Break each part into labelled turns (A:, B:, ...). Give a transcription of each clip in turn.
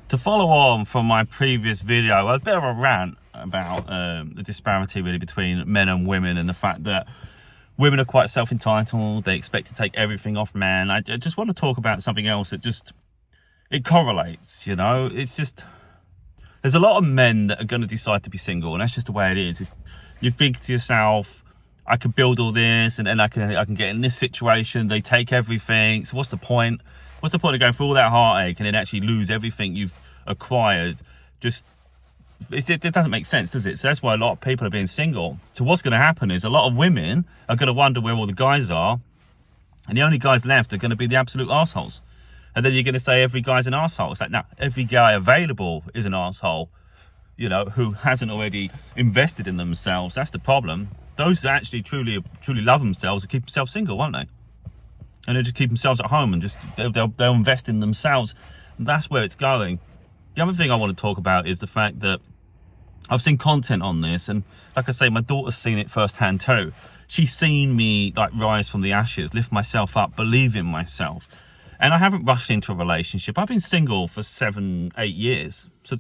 A: To follow on from my previous video, a bit of a rant about the disparity really between men and women, and the fact that women are quite self-entitled. They expect to take everything off men. I just want to talk about something else that it correlates, you know. It's just, there's a lot of men that are going to decide to be single, and that's just the way it is. You think to yourself, I could build all this, and then I can get in this situation. They take everything. So what's the point? What's the point of going through all that heartache and then actually lose everything you've acquired? It doesn't make sense, does it? So that's why a lot of people are being single. So what's going to happen is a lot of women are going to wonder where all the guys are, and the only guys left are going to be the absolute assholes. And then you're going to say every guy's an asshole. It's like, no, every guy available is an asshole, you know, who hasn't already invested in themselves. That's the problem. Those that actually truly love themselves will keep themselves single, won't they? And they'll just keep themselves at home, and just they'll invest in themselves. And that's where it's going. The other thing I want to talk about is the fact that I've seen content on this, and like I say, my daughter's seen it firsthand too. She's seen me like rise from the ashes, lift myself up, believe in myself. And I haven't rushed into a relationship. I've been single for 7-8 years. So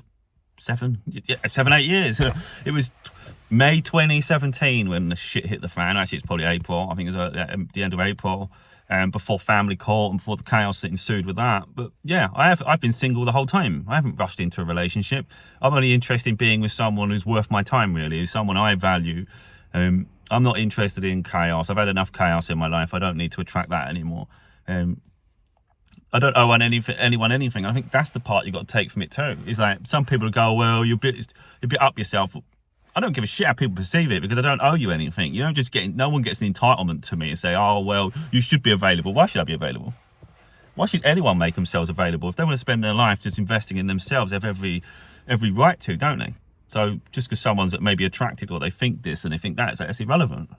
A: 7-8 years. It was May 2017 when the shit hit the fan. Actually, it's probably April. I think it was at the end of April. Before family court and before the chaos that ensued with that. But yeah, I've been single the whole time. I haven't rushed into a relationship. I'm only interested in being with someone who's worth my time, really, who's someone I value. I'm not interested in chaos. I've had enough chaos in my life. I don't need to attract that anymore. I don't owe anyone anything. I think that's the part you got to take from it too. Is like, some people go, well, you're a bit up yourself. I don't give a shit how people perceive it, because I don't owe you anything. You don't just no one gets an entitlement to me and say, oh, well, you should be available. Why should I be available? Why should anyone make themselves available? If they want to spend their life just investing in themselves, they have every right to, don't they? So just because someone's maybe attracted, or they think this and they think that, that's irrelevant.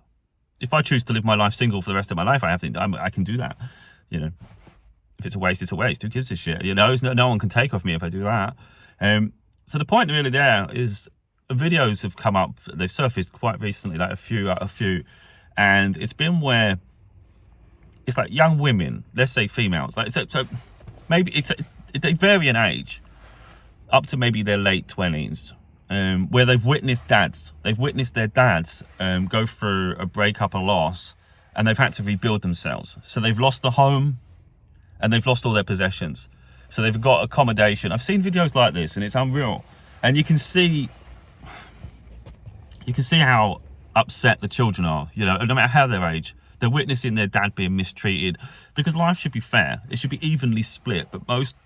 A: If I choose to live my life single for the rest of my life, I can do that. You know, if it's a waste, it's a waste. Who gives a shit? You know, no one can take off me if I do that. So the point really there is, videos have come up, they've surfaced quite recently, like a few, and it's been where it's like young women, let's say females, like so maybe they vary in age up to maybe their late 20s, where they've witnessed their dads go through a breakup, a loss, and they've had to rebuild themselves. So they've lost the home and they've lost all their possessions, so they've got accommodation. I've seen videos like this and it's unreal, and you can see how upset the children are, you know, no matter how their age. They're witnessing their dad being mistreated, because life should be fair. It should be evenly split, but most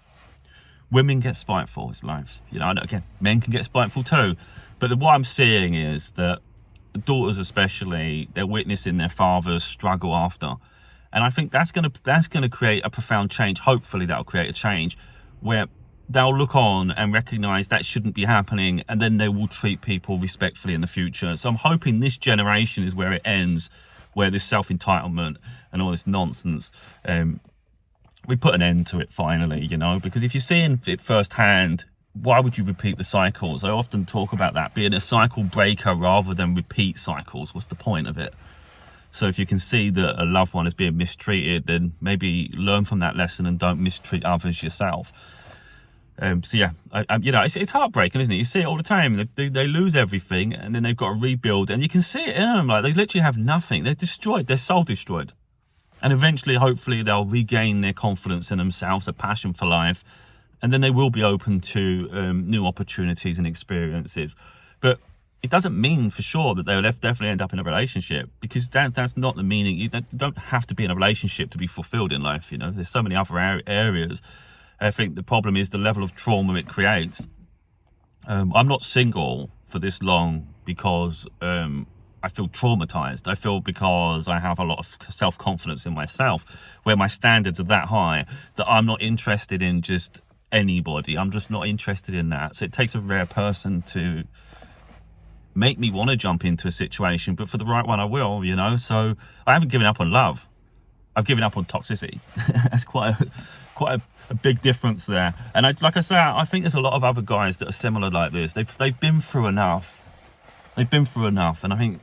A: women get spiteful. It's life. You know, again, men can get spiteful too. But what I'm seeing is that the daughters especially, they're witnessing their fathers struggle after. And I think that's gonna create a profound change. Hopefully that'll create a change where they'll look on and recognize that shouldn't be happening, and then they will treat people respectfully in the future. So I'm hoping this generation is where it ends, where this self-entitlement and all this nonsense, we put an end to it finally, you know, because if you're seeing it firsthand, why would you repeat the cycles? I often talk about that, being a cycle breaker rather than repeat cycles. What's the point of it? So if you can see that a loved one is being mistreated, then maybe learn from that lesson and don't mistreat others yourself. So yeah, you know, it's heartbreaking, isn't it? You see it all the time. They lose everything, and then they've got to rebuild, and you can see it in them. Like, they literally have nothing. They're destroyed. Their soul destroyed. And eventually, hopefully, they'll regain their confidence in themselves, a passion for life, and then they will be open to new opportunities and experiences. But it doesn't mean for sure that they'll definitely end up in a relationship, because that's not the meaning. You don't have to be in a relationship to be fulfilled in life. You know, there's so many other areas. I think the problem is the level of trauma it creates. I'm not single for this long because I feel traumatized. I feel because I have a lot of self-confidence in myself, where my standards are that high that I'm not interested in just anybody. I'm just not interested in that. So it takes a rare person to make me want to jump into a situation, but for the right one I will, you know. So I haven't given up on love. I've given up on toxicity. That's quite a big difference there. And like I say, I think there's a lot of other guys that are similar like this. They've been through enough. And I think,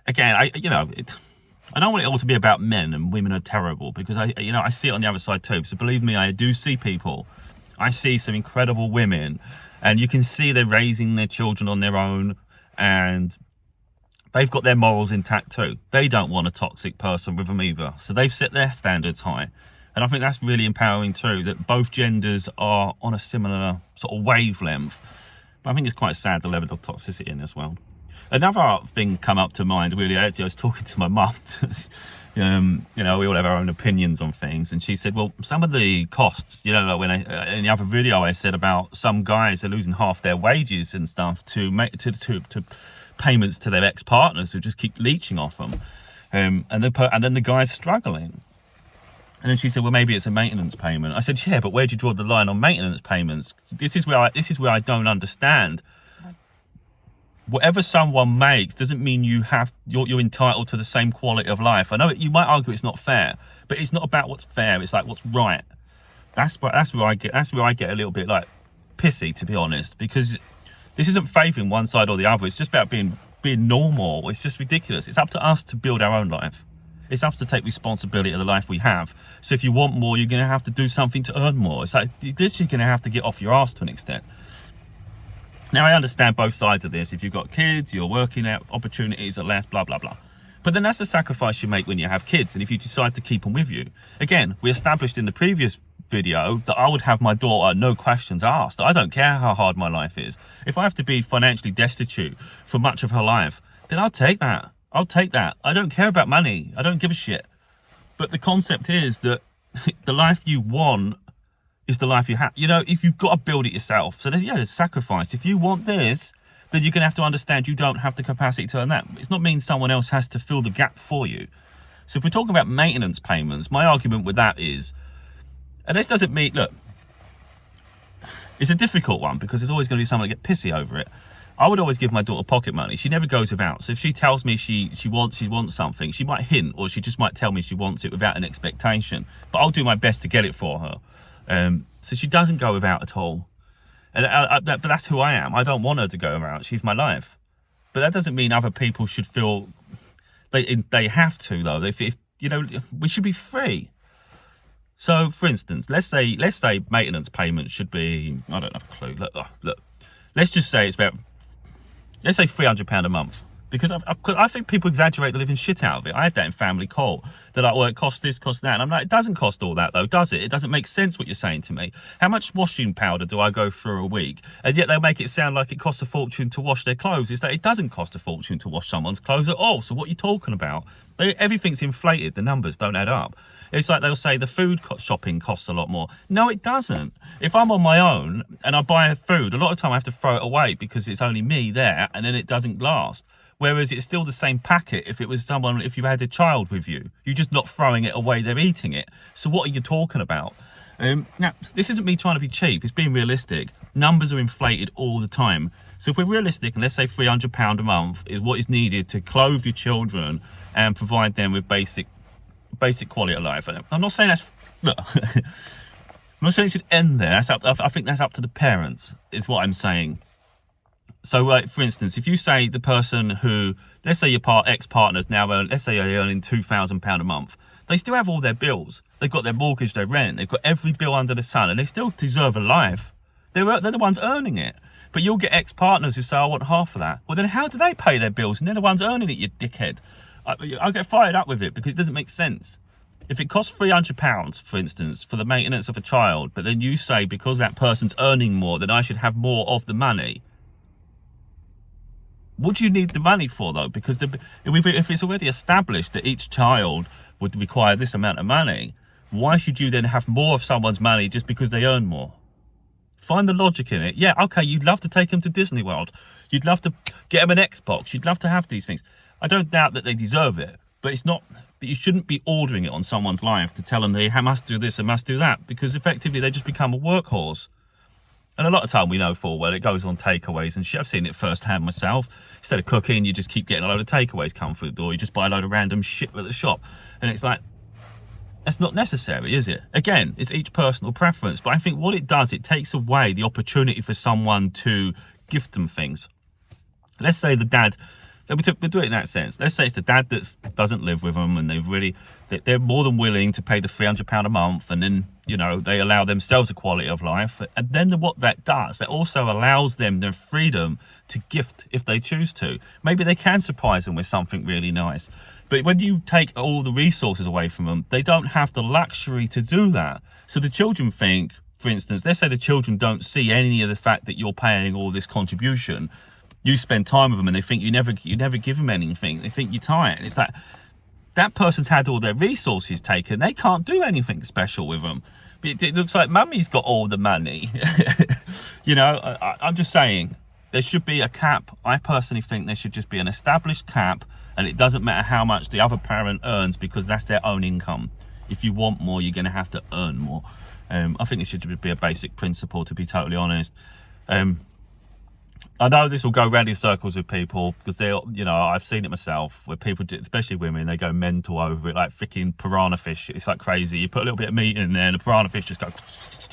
A: again, I don't want it all to be about men and women are terrible, because I see it on the other side too. So believe me, I do see people I see some incredible women, and you can see they're raising their children on their own, and they've got their morals intact too. They don't want a toxic person with them either. So they've set their standards high. And I think that's really empowering too, that both genders are on a similar sort of wavelength. But I think it's quite sad, the level of toxicity in as well. Another thing come up to mind, really, I was talking to my mum. You know, we all have our own opinions on things. And she said, well, some of the costs, you know, like when in the other video I said about some guys are losing half their wages and stuff to make to payments to their ex-partners who just keep leeching off them. And then the guy's struggling. And then she said, well, maybe it's a maintenance payment. I said, yeah, but where do you draw the line on maintenance payments? This is where I don't understand. Whatever someone makes doesn't mean you're entitled to the same quality of life. I know you might argue it's not fair, but it's not about what's fair. It's like what's right. That's where I get a little bit like pissy, to be honest, because this isn't favouring one side or the other. It's just about being normal. It's just ridiculous. It's up to us to build our own life. It's up to take responsibility of the life we have. So if you want more, you're going to have to do something to earn more. It's like you're literally going to have to get off your ass to an extent. Now, I understand both sides of this. If you've got kids, you're working out opportunities are less, blah, blah, blah. But then that's the sacrifice you make when you have kids. And if you decide to keep them with you. Again, we established in the previous video that I would have my daughter, no questions asked. I don't care how hard my life is. If I have to be financially destitute for much of her life, then I'll take that. I'll take that. I don't care about money. I don't give a shit. But the concept is that the life you want is the life you have. You know, if you've got to build it yourself. So there's sacrifice. If you want this, then you're going to have to understand you don't have the capacity to earn that. It's not mean someone else has to fill the gap for you. So if we're talking about maintenance payments, my argument with that is, and this doesn't mean, look, it's a difficult one because there's always going to be someone that get pissy over it. I would always give my daughter pocket money. She never goes without. So if she tells me she wants something, she might hint, or she just might tell me she wants it without an expectation. But I'll do my best to get it for her. So she doesn't go without at all. But that's who I am. I don't want her to go without. She's my life. But that doesn't mean other people should feel they have to, though. If you know, we should be free. So, for instance, let's say maintenance payment should be, I don't have a clue. Look. Let's just say it's about, let's say £300 a month, because I think people exaggerate the living shit out of it. I had that in family call. They're like, well, it costs this, costs that. And I'm like, it doesn't cost all that though, does it? It doesn't make sense what you're saying to me. How much washing powder do I go through a week? And yet they'll make it sound like it costs a fortune to wash their clothes. It's that it doesn't cost a fortune to wash someone's clothes at all. So what are you talking about? Everything's inflated. The numbers don't add up. It's like they'll say the food shopping costs a lot more. No, it doesn't. If I'm on my own and I buy food, a lot of the time I have to throw it away because it's only me there and then it doesn't last. Whereas it's still the same packet if you had a child with you. You're just not throwing it away, they're eating it. So what are you talking about? Now, this isn't me trying to be cheap, it's being realistic. Numbers are inflated all the time. So if we're realistic, and let's say £300 a month is what is needed to clothe your children and provide them with basic quality of life. I'm not saying that's, look, I'm not saying it should end there. I think that's up to the parents, is what I'm saying. So, for instance, if you say the person who, let's say your ex-partner's now, let's say they're earning £2,000 a month, they still have all their bills. They've got their mortgage, their rent, they've got every bill under the sun, and they still deserve a life. They're the ones earning it. But you'll get ex-partners who say, I want half of that. Well, then how do they pay their bills? And they're the ones earning it, you dickhead. I get fired up with it because it doesn't make sense. If it costs £300, for instance, for the maintenance of a child, but then you say because that person's earning more, then I should have more of the money. What do you need the money for, though? Because if it's already established that each child would require this amount of money, why should you then have more of someone's money just because they earn more? Find the logic in it. Yeah, okay, you'd love to take them to Disney World. You'd love to get them an Xbox. You'd love to have these things. I don't doubt that they deserve it, but it's not. But you shouldn't be ordering it on someone's life to tell them they must do this and must do that, because effectively they just become a workhorse. And a lot of time we know full well it goes on takeaways and shit. I've seen it firsthand myself. Instead of cooking, you just keep getting a load of takeaways come through the door. You just buy a load of random shit at the shop. And it's like, that's not necessary, is it? Again, it's each personal preference. But I think what it does, it takes away the opportunity for someone to gift them things. Let's say the dad We do it in that sense. Let's say it's the dad that doesn't live with them, and they're more than willing to pay the £300 a month, and then, you know, they allow themselves a quality of life. And then what that does, that also allows them the freedom to gift if they choose to. Maybe they can surprise them with something really nice. But when you take all the resources away from them, they don't have the luxury to do that. So the children think, for instance, let's say the children don't see any of the fact that you're paying all this contribution. You spend time with them and they think you never give them anything. They think you're tired. It's like, that person's had all their resources taken. They can't do anything special with them. But it looks like mummy's got all the money. You know, I'm just saying, there should be a cap. I personally think there should just be an established cap, and it doesn't matter how much the other parent earns, because that's their own income. If you want more, you're going to have to earn more. I think it should be a basic principle, to be totally honest. I know this will go round in circles with people, because you know, I've seen it myself, where people, especially women, they go mental over it, like freaking piranha fish. It's like crazy. You put a little bit of meat in there and the piranha fish just goes.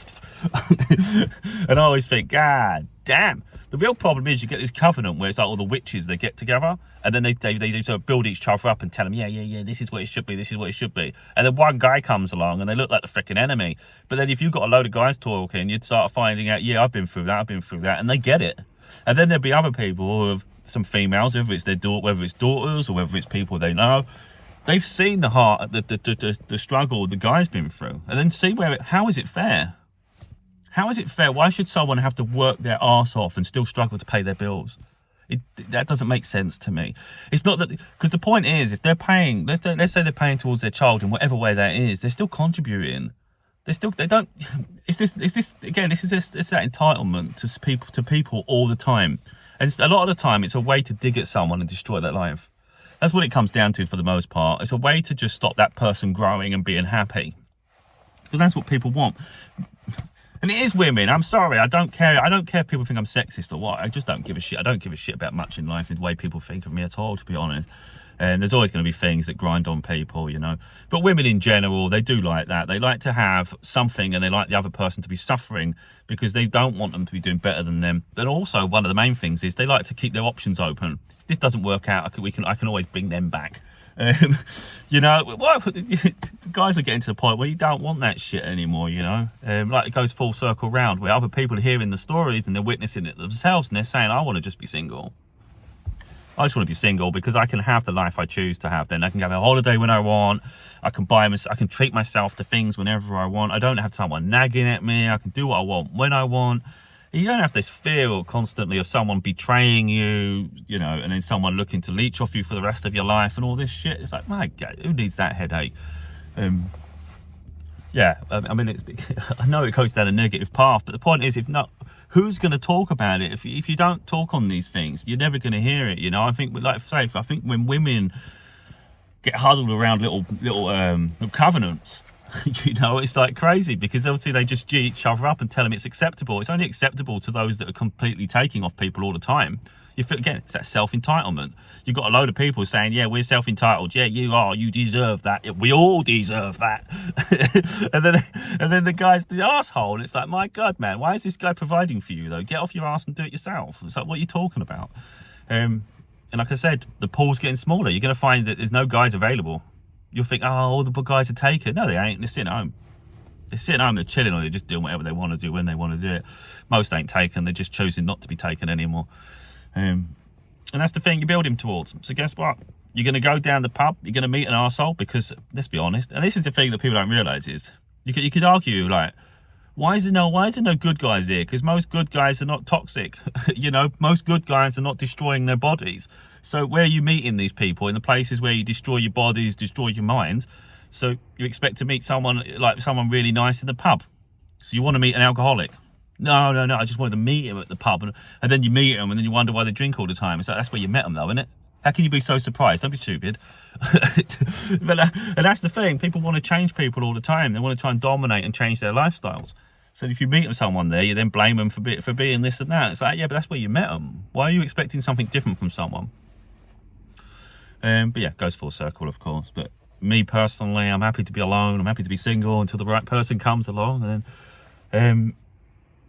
A: And I always think, God damn. The real problem is you get this covenant where it's like all the witches, they get together, and then they sort of build each other up and tell them, yeah, this is what it should be, this is what it should be. And then one guy comes along and they look like the freaking enemy. But then if you've got a load of guys talking, you'd start finding out, yeah, I've been through that, and they get it. And then there'll be other people who have some females, whether it's their daughter, whether it's daughters or whether it's people they know. They've seen the struggle the guy's been through, and then see how is it fair? How is it fair? Why should someone have to work their arse off and still struggle to pay their bills? That doesn't make sense to me. It's not that, because the point is, if they're paying, let's say they're paying towards their child in whatever way that is, they're still contributing. It's that entitlement to people all the time. And a lot of the time, it's a way to dig at someone and destroy their life. That's what it comes down to for the most part. It's a way to just stop that person growing and being happy, because that's what people want. And it is women. I'm sorry. I don't care. I don't care if people think I'm sexist or what. I just don't give a shit. I don't give a shit about much in life in the way people think of me at all, to be honest. And there's always going to be things that grind on people, you know. But women in general, they do like that. They like to have something, and they like the other person to be suffering, because they don't want them to be doing better than them. But also, one of the main things is they like to keep their options open. If this doesn't work out, I can always bring them back. You know, guys are getting to the point where you don't want that shit anymore, you know. Like, it goes full circle round, where other people are hearing the stories and they're witnessing it themselves, and they're saying, I want to just be single. I just want to be single because I can have the life I choose to have. Then I can have a holiday when I want. I can treat myself to things whenever I want. I don't have someone nagging at me. I can do what I want when I want. You don't have this fear constantly of someone betraying you, you know, and then someone looking to leech off you for the rest of your life and all this shit. It's like, my God, who needs that headache? Yeah, I mean, I know it goes down a negative path, but the point is, if not, who's going to talk about it? If you don't talk on these things, you're never going to hear it, you know. I think, like I say, I think when women get huddled around little covenants, you know, it's like crazy, because obviously they just G each other up and tell them it's acceptable. It's only acceptable to those that are completely taking off people all the time. You feel, again, it's that self-entitlement. You've got a load of people saying, yeah, we're self-entitled. Yeah, you are. You deserve that. We all deserve that. and then the guy's the asshole. And it's like, my God, man, why is this guy providing for you, though? Get off your ass and do it yourself. It's like, what are you talking about? And like I said, the pool's getting smaller. You're going to find that there's no guys available. You'll think, oh, all the guys are taken. No, they ain't. They're sitting at home. They're sitting home, they're chilling, or they're just doing whatever they want to do when they want to do it. Most ain't taken. They're just choosing not to be taken anymore. And that's the thing you're building towards. So guess what? You're going to go down the pub. You're going to meet an arsehole, because, let's be honest, and this is the thing that people don't realise, is you could argue, like, why is there no good guys here? Because most good guys are not toxic. You know, most good guys are not destroying their bodies. So where are you meeting these people? In the places where you destroy your bodies, destroy your minds. So you expect to meet someone really nice in the pub. So you want to meet an alcoholic. No, I just wanted to meet him at the pub. And then you meet him, and then you wonder why they drink all the time. It's like, that's where you met them, though, isn't it? How can you be so surprised? Don't be stupid. And that's the thing. People want to change people all the time. They want to try and dominate and change their lifestyles. So if you meet someone there, you then blame them for being this and that. It's like, yeah, but that's where you met them. Why are you expecting something different from someone? But yeah, it goes full circle, of course. But me personally, I'm happy to be alone. I'm happy to be single until the right person comes along. And then,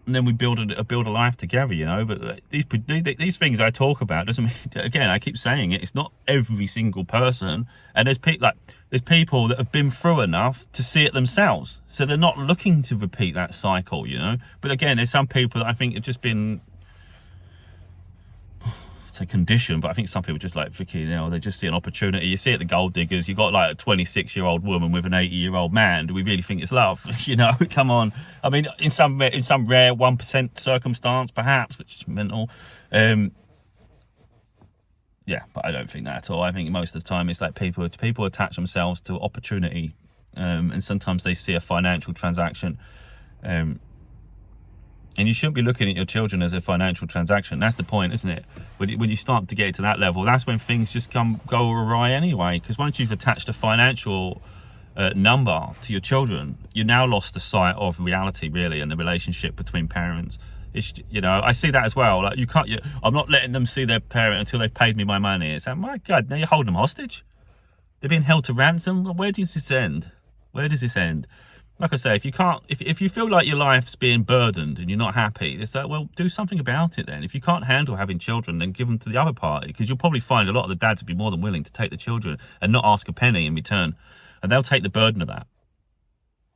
A: and then we build a life together, you know. But these things I talk about doesn't mean, again, I keep saying it, it's not every single person, and there's people that have been through enough to see it themselves, so they're not looking to repeat that cycle, you know. But again, there's some people that I think have just been, say conditioned, but I think some people just like freaking, you know, they just see an opportunity. You see it, the gold diggers, you got like a 26-year-old woman with an 80-year-old man. Do we really think it's love? You know, come on. I mean, in some rare 1% circumstance perhaps, which is mental. Yeah, but I don't think that at all. I think most of the time it's like people attach themselves to opportunity, and sometimes they see a financial transaction, and you shouldn't be looking at your children as a financial transaction. That's the point, isn't it? When you start to get to that level, that's when things just go awry anyway. Because once you've attached a financial number to your children, you now lost the sight of reality, really, and the relationship between parents. It's, you know, I see that as well. Like, I'm not letting them see their parent until they've paid me my money. It's like, my God, now you're holding them hostage. They're being held to ransom. Where does this end? Where does this end? Like I say, if you feel like your life's being burdened and you're not happy, it's like, well, do something about it then. If you can't handle having children, then give them to the other party, because you'll probably find a lot of the dads would be more than willing to take the children and not ask a penny in return, and they'll take the burden of that.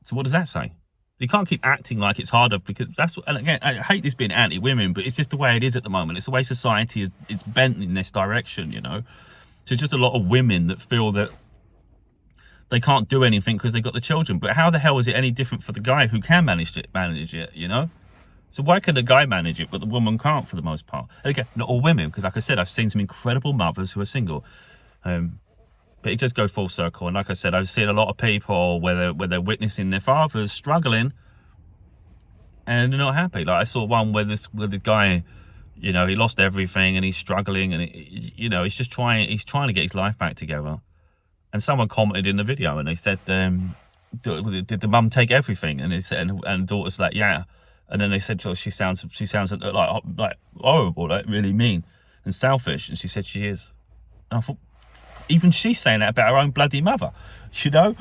A: So what does that say? You can't keep acting like it's harder, because that's what, and again, I hate this being anti-women, but it's just the way it is at the moment. It's the way society is bent in this direction, you know. So it's just a lot of women that feel that they can't do anything because they've got the children. But how the hell is it any different for the guy who can manage it, you know? So why can the guy manage it, but the woman can't for the most part? And again, not all women, because like I said, I've seen some incredible mothers who are single. But it just goes full circle. And like I said, I've seen a lot of people where they're witnessing their fathers struggling and they're not happy. Like I saw one where the guy, you know, he lost everything and he's struggling, and you know, he's trying to get his life back together. And someone commented in the video and they said, did the mum take everything? And they said, and the daughter's like, yeah. And then they said, well, she sounds like horrible, like really mean and selfish. And she said she is. And I thought, even she's saying that about her own bloody mother, you know?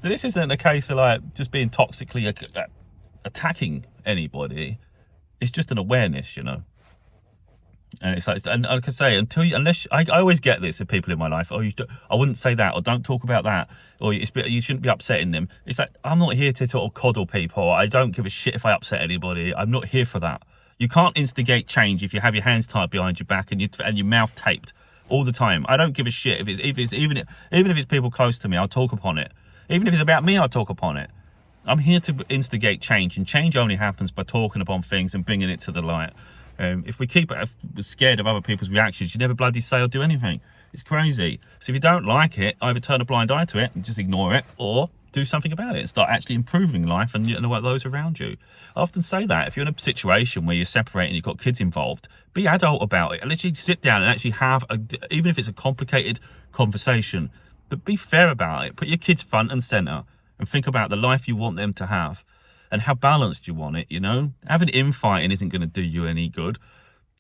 A: This isn't a case of like just being toxically attacking anybody. It's just an awareness, you know? And it's like, and like I say, I always get this with people in my life. I wouldn't say that, or don't talk about that, or you shouldn't be upsetting them. It's like, I'm not here to sort of coddle people. I don't give a shit if I upset anybody. I'm not here for that. You can't instigate change if you have your hands tied behind your back and your mouth taped all the time. I don't give a shit even if it's people close to me. I'll talk upon it. Even if it's about me, I'll talk upon it. I'm here to instigate change, and change only happens by talking upon things and bringing it to the light. If we keep scared of other people's reactions, you never bloody say or do anything. It's crazy. So if you don't like it, either turn a blind eye to it and just ignore it, or do something about it and start actually improving life and those around you. I often say that if you're in a situation where you're separating, you've got kids involved, be adult about it. Literally sit down and actually have even if it's a complicated conversation, but be fair about it. Put your kids front and center and think about the life you want them to have. And how balanced you want it, you know? Having infighting isn't going to do you any good.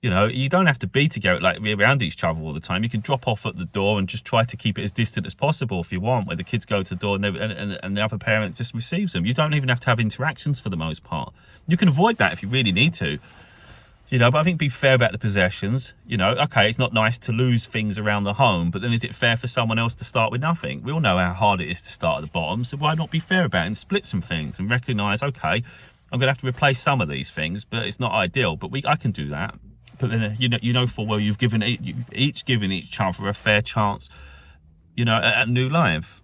A: You know, you don't have to be together, like, around each other all the time. You can drop off at the door and just try to keep it as distant as possible if you want, where the kids go to the door and the other parent just receives them. You don't even have to have interactions for the most part. You can avoid that if you really need to. You know, but I think be fair about the possessions. You know, okay, it's not nice to lose things around the home, but then is it fair for someone else to start with nothing? We all know how hard it is to start at the bottom, so why not be fair about it and split some things and recognise, okay, I'm going to have to replace some of these things, but it's not ideal, but I can do that. But then, you know full well you've each given each other a fair chance, you know, at new life.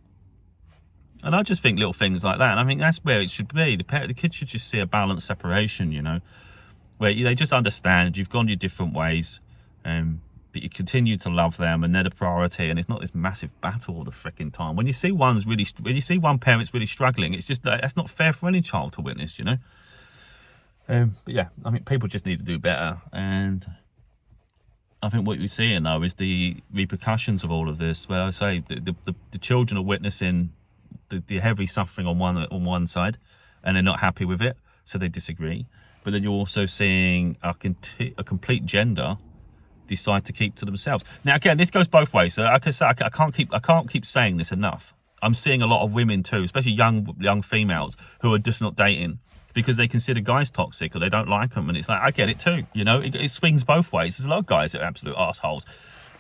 A: And I just think little things like that, and I think that's where it should be. The kids should just see a balanced separation, you know, where they just understand you've gone your different ways, but you continue to love them and they're the priority, and it's not this massive battle all the freaking time. When you see one parent's really struggling, it's just that's not fair for any child to witness, you know. But yeah, I mean, people just need to do better, and I think what you're seeing though is the repercussions of all of this. Where I say the children are witnessing the heavy suffering on one side, and they're not happy with it, so they disagree. But then you're also seeing a complete gender decide to keep to themselves. Now again, this goes both ways. So like I say, I can't keep saying this enough. I'm seeing a lot of women too, especially young females, who are just not dating, because they consider guys toxic or they don't like them. And it's like, I get it too, you know, it swings both ways. There's a lot of guys that are absolute assholes.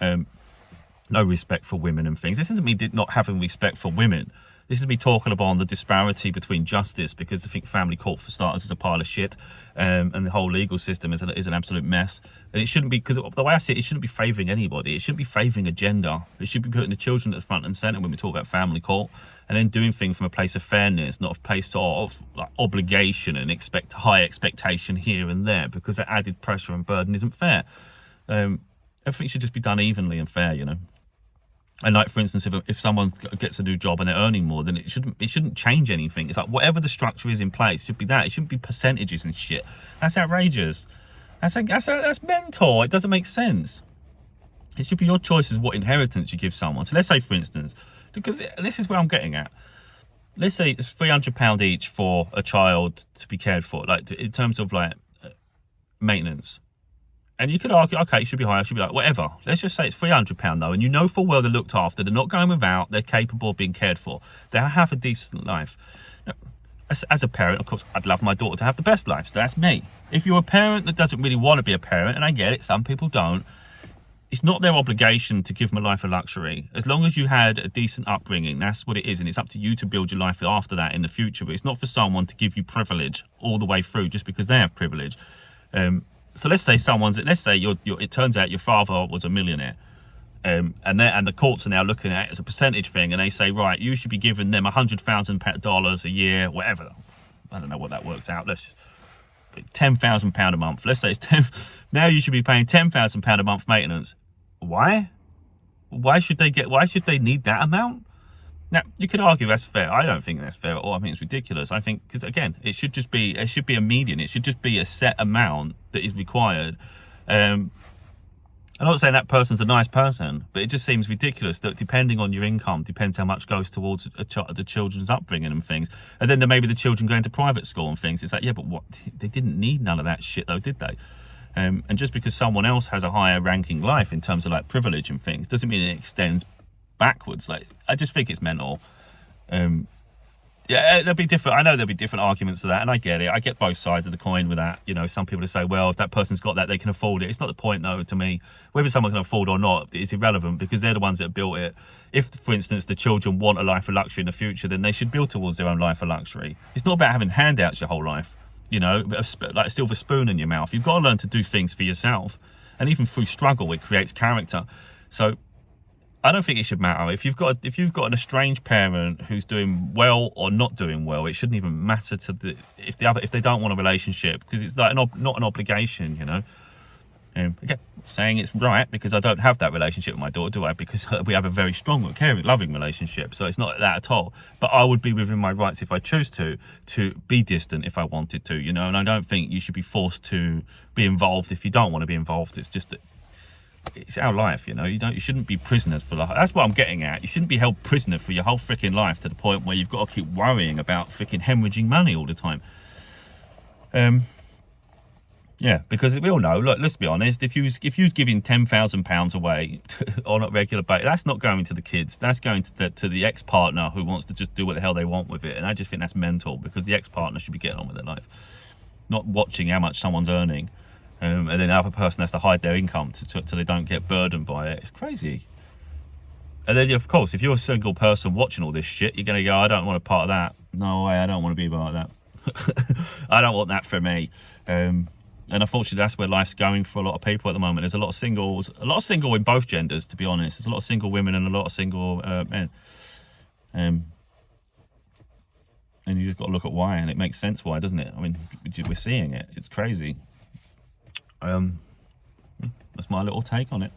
A: No respect for women and things. This isn't me not having respect for women. This is me talking about the disparity between justice, because I think family court, for starters, is a pile of shit, and the whole legal system is an absolute mess. And it shouldn't be, because the way I see it, it shouldn't be favouring anybody. It shouldn't be favouring a gender. It should be putting the children at the front and centre when we talk about family court, and then doing things from a place of fairness, not a place of like obligation and high expectation here and there, because that added pressure and burden isn't fair. Everything should just be done evenly and fair, you know. And like, for instance, if someone gets a new job and they're earning more, then it shouldn't change anything. It's like, whatever the structure is in place, it should be that. It shouldn't be percentages and shit. That's outrageous. That's mental. It doesn't make sense. It should be your choice as what inheritance you give someone. So let's say, for instance, because this is where I'm getting at. Let's say it's £300 each for a child to be cared for, like in terms of like maintenance. And you could argue, okay, it should be higher, it should be like, whatever. Let's just say it's £300 though, and you know full well they're looked after, they're not going without, they're capable of being cared for. They have a decent life. Now, as a parent, of course, I'd love my daughter to have the best life, so that's me. If you're a parent that doesn't really want to be a parent, and I get it, some people don't, it's not their obligation to give them a life of luxury. As long as you had a decent upbringing, that's what it is, and it's up to you to build your life after that in the future. But it's not for someone to give you privilege all the way through just because they have privilege. So let's say it turns out your father was a millionaire, and the courts are now looking at it as a percentage thing, and they say, right, you should be giving them $100,000 a year, whatever. I don't know what that works out. Let's £10,000 a month. Let's say it's 10. Now you should be paying £10,000 a month maintenance. Why? Why should they need that amount? Now, you could argue that's fair. I don't think that's fair at all. I think it's ridiculous. I think, because again, it should be a median. It should just be a set amount that is required. I'm not saying that person's a nice person, but it just seems ridiculous that depending on your income, depends how much goes towards the children's upbringing and things. And then there may be the children going to private school and things. It's like, yeah, but what? They didn't need none of that shit though, did they? And just because someone else has a higher ranking life in terms of like privilege and things, doesn't mean it extends backwards. Like, I just think it's mental. Yeah, there'll be different. I know there'll be different arguments to that, and I get it. I get both sides of the coin with that. You know, some people say, well, if that person's got that, they can afford it. It's not the point, though, to me. Whether someone can afford or not is irrelevant, because they're the ones that built it. If, for instance, the children want a life of luxury in the future, then they should build towards their own life of luxury. It's not about having handouts your whole life, you know, like a silver spoon in your mouth. You've got to learn to do things for yourself, and even through struggle, it creates character. So I don't think it should matter if you've got an estranged parent who's doing well or not doing well. It shouldn't even matter to if they don't want a relationship, because it's like not an obligation, you know. Again, saying it's right because I don't have that relationship with my daughter, do I? Because we have a very strong, caring, loving relationship. So it's not that at all. But I would be within my rights if I choose to be distant if I wanted to, you know. And I don't think you should be forced to be involved if you don't want to be involved. It's just that it's our life, you know. You shouldn't be prisoners for life. That's what I'm getting at. You shouldn't be held prisoner for your whole freaking life to the point where you've got to keep worrying about freaking hemorrhaging money all the time. Yeah, because we all know, look, let's be honest, if you was giving £10,000 away on a regular basis, that's not going to the kids. That's going to the ex-partner who wants to just do what the hell they want with it. And I just think that's mental, because the ex-partner should be getting on with their life, not watching how much someone's earning. And then the other person has to hide their income so they don't get burdened by it. It's crazy. And then, of course, if you're a single person watching all this shit, you're going to go, I don't want a part of that. No way, I don't want to be part of that. I don't want that for me. And unfortunately, that's where life's going for a lot of people at the moment. There's a lot of single in both genders, to be honest. There's a lot of single women and a lot of single men. And you just got to look at why, and it makes sense why, doesn't it? I mean, we're seeing it. It's crazy. That's my little take on it.